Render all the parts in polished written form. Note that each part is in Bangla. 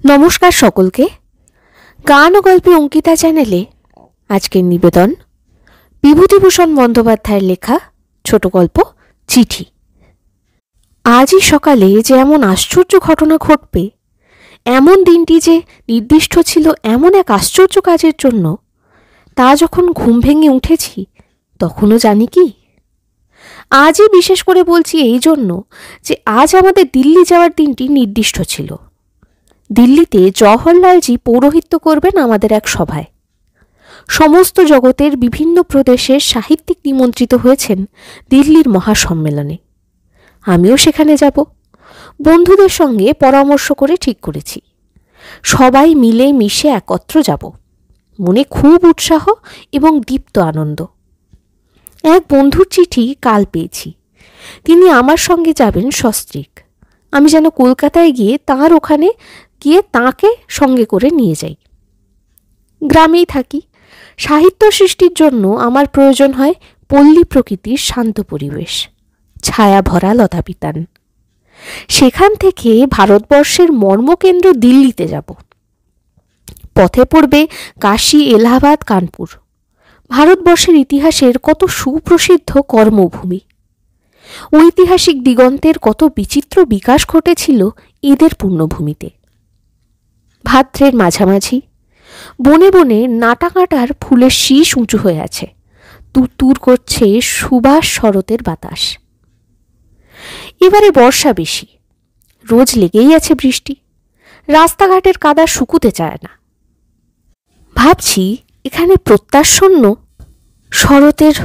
নমস্কার সকলকে। গান ও গল্পে অঙ্কিতা চ্যানেলে আজকের নিবেদন বিভূতিভূষণ বন্দ্যোপাধ্যায়ের লেখা ছোট গল্প চিঠি। আজই সকালে যে এমন আশ্চর্য ঘটনা ঘটবে, এমন দিনটি যে নির্দিষ্ট ছিল এমন এক আশ্চর্য কাজের জন্য, তা যখন ঘুম ভেঙে উঠেছি তখনও জানি কি। আজই বিশেষ করে বলছি এই জন্য যে আজ আমাদের দিল্লি যাওয়ার দিনটি নির্দিষ্ট ছিল। দিল্লিতে জওহরলালজি পৌরোহিত্য করবেন আমাদের এক সভায়। সমস্ত জগতের বিভিন্ন প্রদেশের সাহিত্যিক নিমন্ত্রিত হয়েছেন দিল্লির মহাসম্মেলনে। আমিও সেখানে যাব। বন্ধুদের সঙ্গে পরামর্শ করে ঠিক করেছি সবাই মিলে মিশে একত্র যাব। মনে খুব উৎসাহ এবং দীপ্ত আনন্দ। এক বন্ধুর চিঠি কাল পেয়েছি। তিনি আমার সঙ্গে যাবেন সস্ত্রীক। আমি যেন কলকাতায় গিয়ে তাঁর ওখানে গিয়ে তাঁকে সঙ্গে করে নিয়ে যাই। গ্রামেই থাকি। সাহিত্য সৃষ্টির জন্য আমার প্রয়োজন হয় পল্লী প্রকৃতির শান্ত পরিবেশ, ছায়া ভরা লতাপিতান। সেখান থেকে ভারতবর্ষের মর্মকেন্দ্র দিল্লিতে যাব। পথে পড়বে কাশী, এলাহাবাদ, কানপুর। ভারতবর্ষের ইতিহাসের কত সুপ্রসিদ্ধ কর্মভূমি। ঐতিহাসিক দিগন্তের কত বিচিত্র বিকাশ ঘটেছিল এদের পূর্ণভূমিতে। ভাদ্রের মাঝামাঝি বনে বনে নাটা কাঁটার ফুলের শীষ উঁচু হয়ে আছে। তুরতুর করছে সুবাস শরতের বাতাস। এবারে বর্ষা বেশি, রোজ লেগেই আছে বৃষ্টি। রাস্তাঘাটের কাদা শুকুতে চায় না। ভাবছি এখানে প্রত্যাশন্ন শরতের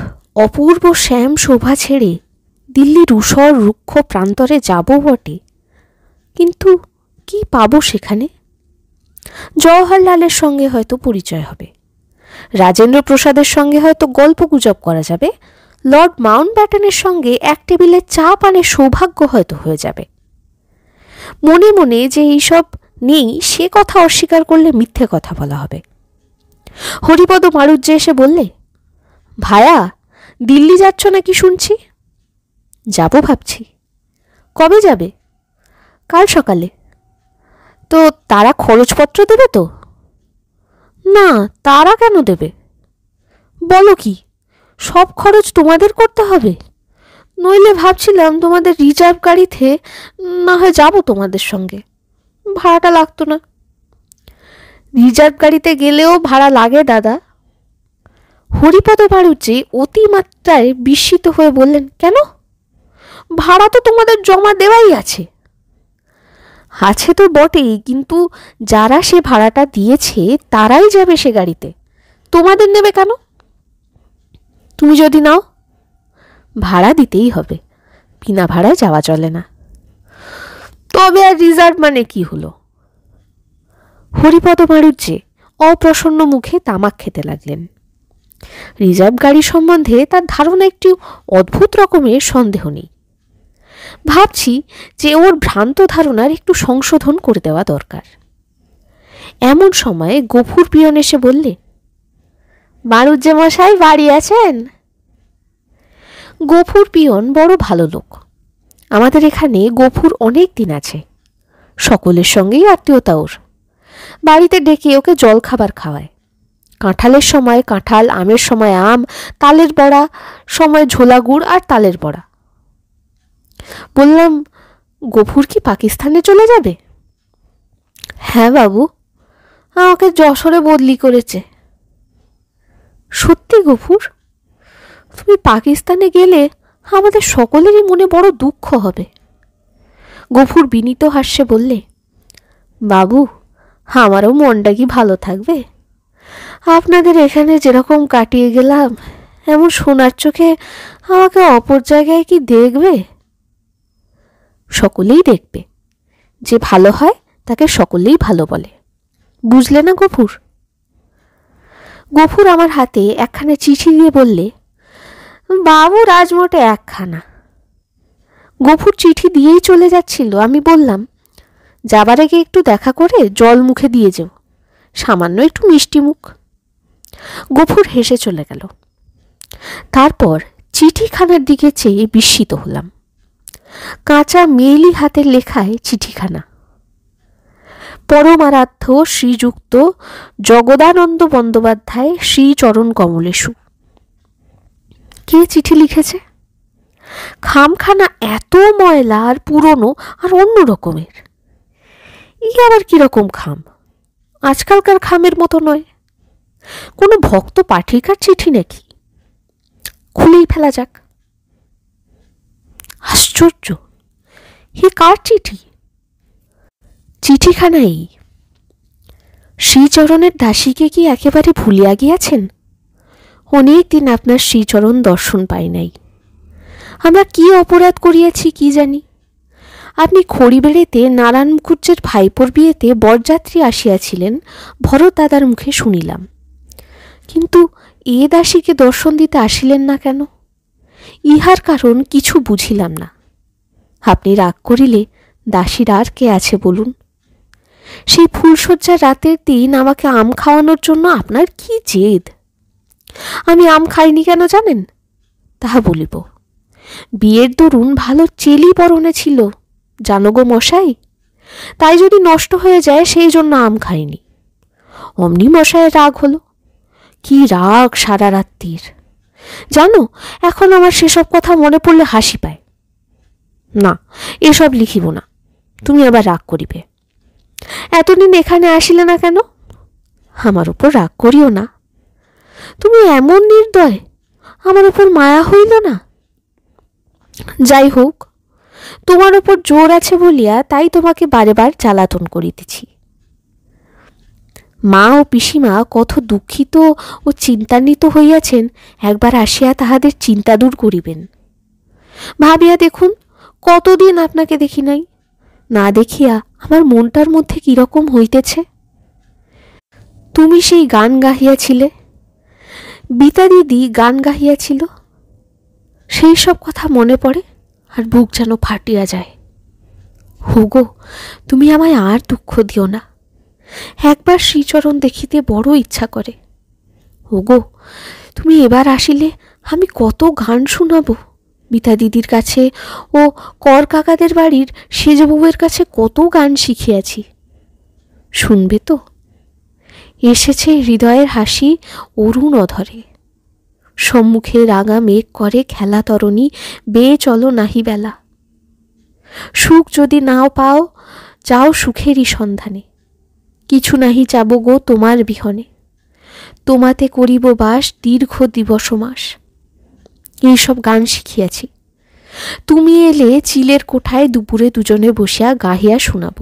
অপূর্ব শ্যাম শোভা ছেড়ে দিল্লির ঊষর রুক্ষ প্রান্তরে যাব বটে, কিন্তু কি পাবো সেখানে? জওহরলালের সঙ্গে হয়তো পরিচয় হবে, রাজেন্দ্র প্রসাদের সঙ্গে হয়তো গল্প গুজব করা যাবে, লর্ড মাউন্ট ব্যাটেনের সঙ্গে এক টেবিলে চা পানের সৌভাগ্য হয়তো হয়ে যাবে। মনে মনে যে এইসব নেই সে কথা অস্বীকার করলে মিথ্যে কথা বলা হবে। হরিপদ মারুজ্জে এসে বললে, ভায়া দিল্লি যাচ্ছ নাকি শুনছি? যাব ভাবছি। কবে যাবে? কাল সকালে। তো তারা খরচপত্র দেবে তো? না, তারা কেন দেবে? বলো কি, সব খরচ তোমাদের করতে হবে? নইলে ভাবছিলাম তোমাদের রিজার্ভ গাড়িতে না হয় যাব তোমাদের সঙ্গে, ভাড়াটা লাগতো না। রিজার্ভ গাড়িতে গেলেও ভাড়া লাগে দাদা। হরিপদ বাড়ুজ্জে অতিমাত্রায় বিস্মিত হয়ে বললেন, কেন? ভাড়া তো তোমাদের জমা দেওয়াই আছে। আছে তো বটেই, কিন্তু যারা সে ভাড়াটা দিয়েছে তারাই যাবে সে গাড়িতে, তোমাদের নেবে কেন? তুমি যদি নাও, ভাড়া দিতেই হবে, বিনা ভাড়ায় যাওয়া চলে না। তবে আর রিজার্ভ মানে কি হলো? হরিপদ মারুজ্জে অপ্রসন্ন মুখে তামাক খেতে লাগলেন। রিজার্ভ গাড়ি সম্বন্ধে তার ধারণা একটু অদ্ভুত রকমের, সন্দেহ নেই। ভাবছি যে ওর ভ্রান্ত ধারণার একটু সংশোধন করে দেওয়া দরকার। এমন সময় গফুর পিয়ন এসে বললে, মারুজ্জে মশাই বাড়ি আছেন? গফুর পিয়ন বড় ভালো লোক। আমাদের এখানে গফুর অনেক দিন আছে, সকলের সঙ্গেই আত্মীয়তা ওর। বাড়িতে ডেকে ওকে জল খাবার খাওয়ায়। কাঁঠালের সময় কাঁঠাল, আমের সময় আম, তালের বড়া সময় ঝোলা গুড় আর তালের বড়া। বললাম, গফুর কি পাকিস্তানে চলে যাবে? হ্যাঁ বাবু, আমাকে যশোরে বদলি করেছে। সত্যি গফুর? তুমি পাকিস্তানে গেলে আমাদের সকলেরই মনে বড় দুঃখ হবে। গফুর বিনীত হাস্যে বললে, বাবু আমারও মনটা কি ভালো থাকবে? আপনাদের এখানে যেরকম কাটিয়ে গেলাম, এমন সোনার চোখে আমাকে অপর জায়গায় কি দেখবে? সকলেই দেখবে। যে ভালো হয় তাকে সকলেই ভালো বলে, বুঝলে না গফুর? গফুর আমার হাতে একখানা চিঠি দিয়ে বললে, বাবু রাজমোটে একখানা। গফুর চিঠি দিয়েই চলে যাচ্ছিল। আমি বললাম, যাবার আগে একটু দেখা করে জল মুখে দিয়ে যাও, সামান্য একটু মিষ্টি মুখ। গফুর হেসে চলে গেল। তারপর চিঠিখানার দিকে চেয়ে বিস্মিত হলাম। কাঁচা মেয়েলি হাতের লেখায় চিঠিখানা। পরমারাধ্য শ্রীযুক্ত জগদানন্দ বন্দ্যোপাধ্যায় শ্রীচরণ কমলেশু। কে চিঠি লিখেছে? খামখানা এত ময়লা আর পুরনো আর অন্য রকমের। ই আবার কিরকম খাম? আজকালকার খামের মতো নয়। কোনো ভক্ত পাঠিকার চিঠি নাকি? খুলেই ফেলা যাক। আশ্চর্য! হে কার চিঠি? চিঠিখানা এই। শ্রীচরণের দাসীকে কি একেবারে ভুলিয়া গিয়াছেন? অনেক দিন আপনার শ্রীচরণ দর্শন পাই নাই। আমরা কি অপরাধ করিয়াছি কি জানি। আপনি খড়িবেড়েতে নারায়ণ মুখুজ্জের ভাইপোর বিয়েতে বরযাত্রী আসিয়াছিলেন, ভরত দাদার মুখে শুনিলাম। কিন্তু এ দাসীকে দর্শন দিতে আসিলেন না কেন? ইহার কারণ কিছু বুঝিলাম না। আপনি রাগ করিলে দাসীর আর কে আছে বলুন? সেই ফুলশয্যার রাতের দিন আমাকে আম খাওয়ানোর জন্য আপনার কি জেদ! আমি আম খাইনি কেন জানেন? তাহা বলিব। বিয়ের দরুন ভালো চেলি পরনে ছিল, জানো গো মশাই। তাই যদি নষ্ট হয়ে যায় সেই জন্য আম খাইনি। অমনি মশাইয়ের রাগ হলো। কি রাগ সারা রাত্রির! জানো, এখন আমার সেসব কথা মনে পড়লে হাসি পায়। না, এসব লিখিব না, তুমি আবার রাগ করিবে। এতদিন এখানে আসিলে না কেন? আমার উপর রাগ করিও না। তুমি এমন নির্দয়, আমার উপর মায়া হইল না? যাই হোক, তোমার উপর জোর আছে বলিয়া তাই তোমাকে বারে বার জ্বালাতন করিতেছি। মা ও পিসিমা কত দুঃখিত ও চিন্তান্বিত হইয়াছেন, একবার আসিয়া তাহাদের চিন্তা দূর করিবেন। ভাবিয়া দেখুন, কতদিন আপনাকে দেখি নাই। না দেখিয়া আমার মনটার মধ্যে কিরকম হইতেছে। তুমি সেই গান গাহিয়াছিলে, বিতা দিদি গান গাহিয়াছিল, সেই সব কথা মনে পড়ে আর বুক যেন ফাটিয়া যায়। হুগো, তুমি আমায় আর দুঃখ দিও না। একবার শ্রীচরণ দেখিতে বড় ইচ্ছা করে। ওগো, তুমি এবার আসিলে আমি কত গান শুনাবো। বিতা দিদির কাছে ও কর কাকাদের বাড়ির সেজবউয়ের কাছে কত গান শিখিয়াছি। শুনবে তো? এসেছে হৃদয়ের হাসি অরুণ অধরে। সম্মুখে রাঙা মেঘ করে খেলা তরণী, বেয়ে চলো নাহি বেলা। সুখ যদি নাও পাও, যাও সুখেরই সন্ধানে। কিছু নাহি চাব গো তোমার বিহনে, তোমাতে করিব বাস দীর্ঘ দিবস মাস। এইসব গান শিখিয়াছি। তুমি এলে চিলের কোঠায় দুপুরে দুজনে বসিয়া গাহিয়া শোনাব।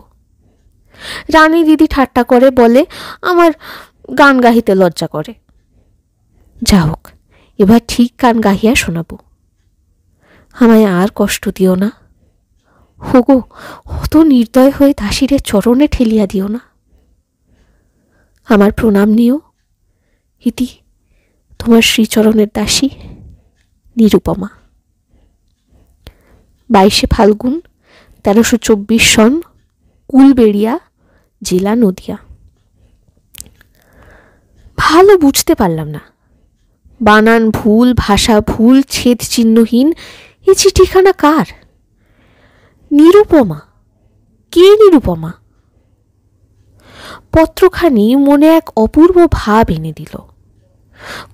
রানী দিদি ঠাট্টা করে, বলে আমার গান গাহিতে লজ্জা করে। যা হোক, এবার ঠিক গান গাহিয়া শোনাব। আমায় আর কষ্ট দিও না। হোগো, অত নির্দয় হয়ে দাসীরে চরণে ঠেলিয়া দিও না। আমার প্রণাম নিও। ইতি তোমার শ্রীচরণের দাসী নিরুপমা। 22 ফাল্গুন 1324 সন, কুলবেড়িয়া, জেলা নদিয়া। ভালো বুঝতে পারলাম না। বানান ভুল, ভাষা ভুল, ছেদ চিহ্নহীন এই চিঠিখানা কার? নিরুপমা? কে নিরুপমা? পত্রখানি মনে এক অপূর্ব ভাব এনে দিল।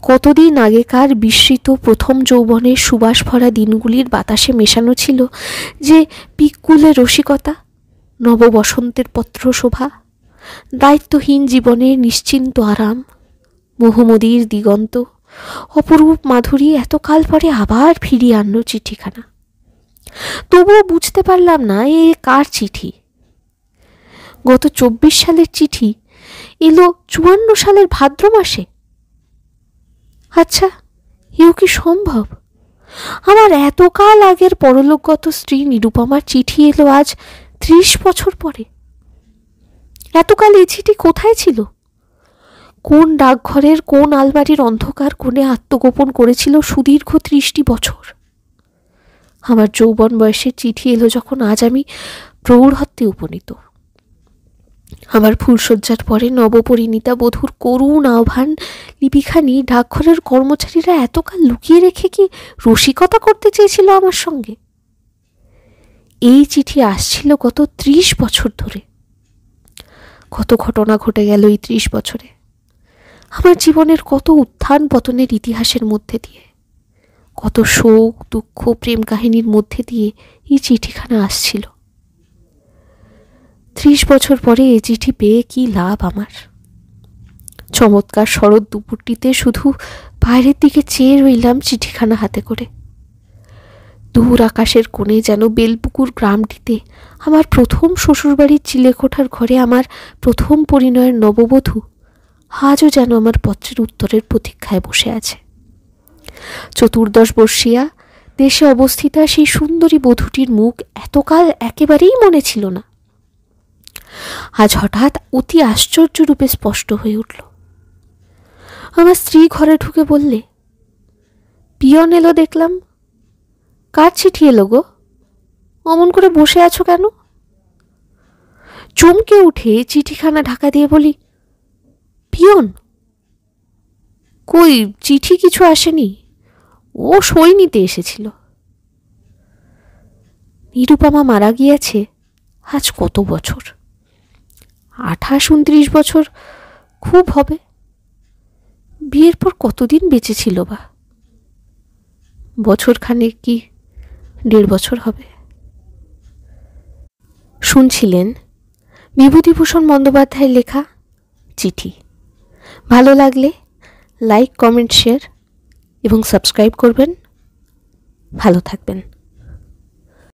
কতদিন আগেকার বিস্মৃত প্রথম যৌবনের সুবাস ভরা দিনগুলির বাতাসে মেশানো ছিল যে পিকুলের রসিকতা, নববসন্তের পত্র শোভা, দায়িত্বহীন জীবনের নিশ্চিন্ত আরাম, মোহমদির দিগন্ত, অপরূপ মাধুরী এতকাল পরে আবার ফিরিয়ে আনল চিঠিখানা। তবুও বুঝতে পারলাম না এ কার চিঠি। গত 24 সালের চিঠি এলো 54 সালের ভাদ্র মাসে। আচ্ছা, এও কি সম্ভব? আমার এতকাল আগের পরলোকগত স্ত্রী নিরুপমার চিঠি এলো আজ 30 বছর পরে। এতকাল এই চিঠি কোথায় ছিল? কোন ডাকঘরের কোন আলমারির অন্ধকার কোণে আত্মগোপন করেছিল সুদীর্ঘ 30টি বছর? আমার যৌবন বয়সের চিঠি এলো যখন আজ আমি প্রৌঢ়ত্বে উপনীত। আমার ফুলশয্যার পরে নবপরিণীতা বধূর করুণ আহ্বান লিপিখানি ডাকঘরের কর্মচারীরা এতকাল লুকিয়ে রেখে কি রসিকতা করতে চেয়েছিল আমার সঙ্গে? এই চিঠি আসছিল গত 30 বছর ধরে। কত ঘটনা ঘটে গেল এই 30 বছরে, আমার জীবনের কত উত্থান পতনের ইতিহাসের মধ্যে দিয়ে, কত শোক দুঃখ প্রেম কাহিনীর মধ্যে দিয়ে এই চিঠিখানা আসছিল। 30 বছর পরে এই চিঠি পেয়ে কি লাভ আমার? চমৎকার শরৎ দুপুরটিতে শুধু বাইরের দিকে চেয়ে রইলাম চিঠিখানা হাতে করে। দূর আকাশের কোণে যেন বেলপুকুর গ্রামটিতে আমার প্রথম শ্বশুরবাড়ির চিলেকোঠার ঘরে আমার প্রথম পরিণয়ের নববধূ আজও যেন আমার পত্রের উত্তরের প্রতীক্ষায় বসে আছে। 14 বর্ষিয়া দেশে অবস্থিতা সেই সুন্দরী বধূটির মুখ এতকাল একেবারেই মনে ছিল না, আজ হঠাৎ অতি আশ্চর্য রূপে স্পষ্ট হয়ে উঠল। আমার স্ত্রী ঘরে ঢুকে বললে, পিয়ন এলো দেখলাম। কার চিঠি এলো গো? অমন করে বসে আছো কেন? চমকে উঠে চিঠিখানা ঢাকা দিয়ে বলি, পিয়ন? কই, চিঠি কিছু আসেনি, ও সই নিতে এসেছিল। নিরুপমা মারা গিয়েছে আজ কত বছর? 28-29 বছর খুব হবে। বিয়ের পর কতদিন বেঁচে ছিল বা? বছরখানেক কি 1.5 বছর হবে। শুনছিলেন বিভূতিভূষণ বন্দ্যোপাধ্যায়ের লেখা চিঠি। ভালো লাগলে লাইক, কমেন্ট, শেয়ার এবং সাবস্ক্রাইব করবেন। ভালো থাকবেন।